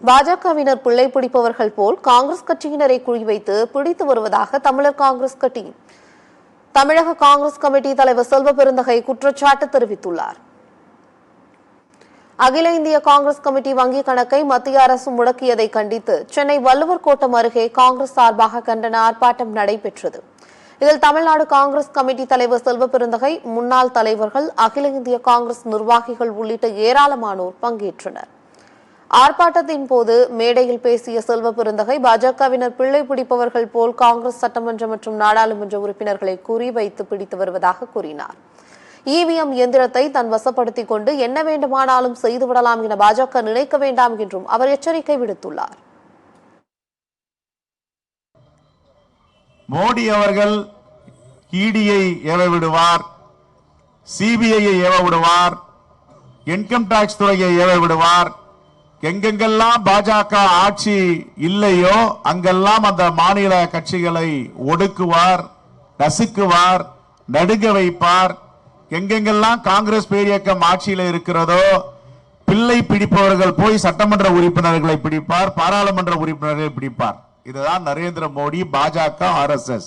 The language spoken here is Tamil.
பாஜகவினர் பிள்ளை பிடிப்பவர்கள் போல் காங்கிரஸ் கட்சியினரை குறிவைத்து பிடித்து வருவதாக தமிழர் காங்கிரஸ் கட்சி தமிழக காங்கிரஸ் கமிட்டி தலைவர் செல்வ பெருந்தகை குற்றச்சாட்டு தெரிவித்துள்ளார். அகில இந்திய காங்கிரஸ் கமிட்டி வங்கிக் கணக்கை மத்திய அரசு முடக்கியதை கண்டித்து சென்னை வள்ளுவர் கோட்டம் அருகே காங்கிரஸ் சார்பாக கண்டன ஆர்ப்பாட்டம் நடைபெற்றது. இதில் தமிழ்நாடு காங்கிரஸ் கமிட்டி தலைவர் செல்வ பெருந்தகை, முன்னாள் தலைவர்கள், அகில இந்திய காங்கிரஸ் நிர்வாகிகள் உள்ளிட்ட ஏராளமானோர் பங்கேற்றனர். ஆர்ப்பாட்டத்தின் போது மேடையில் பேசிய செல்வ பெருந்தகை, பாஜகவினர் பிள்ளை பிடிப்பவர்கள் போல் காங்கிரஸ் சட்டமன்ற மற்றும் நாடாளுமன்ற உறுப்பினர்களை குறிவைத்து பிடித்து வருவதாக கூறினார். இவிஎம் இயந்திரத்தை தன் வசப்படுத்திக் கொண்டு என்ன வேண்டுமானாலும் செய்துவிடலாம் என பாஜக நினைக்க வேண்டாம் என்றும் அவர் எச்சரிக்கை விடுத்துள்ளார். மோடி அவர்கள் இடியை ஏவ விடுவார், சிபிஐயை ஏவ விடுவார், இன்கம் டாக்ஸ் துறையை ஏவ விடுவார். எங்கெங்கெல்லாம் பாஜக ஆட்சி இல்லையோ அங்கெல்லாம் அந்த மாநில கட்சிகளை ஒடுக்குவார், நசுக்குவார், நடுங்க வைப்பார். எங்கெங்கெல்லாம் காங்கிரஸ் பேரியக்கம் ஆட்சியில் இருக்கிறதோ பிள்ளை பிடிப்பவர்கள் போய் சட்டமன்ற உறுப்பினர்களை பிடிப்பார், பாராளுமன்ற உறுப்பினர்களை பிடிப்பார். இதுதான் நரேந்திர மோடி, பாஜக, RSS.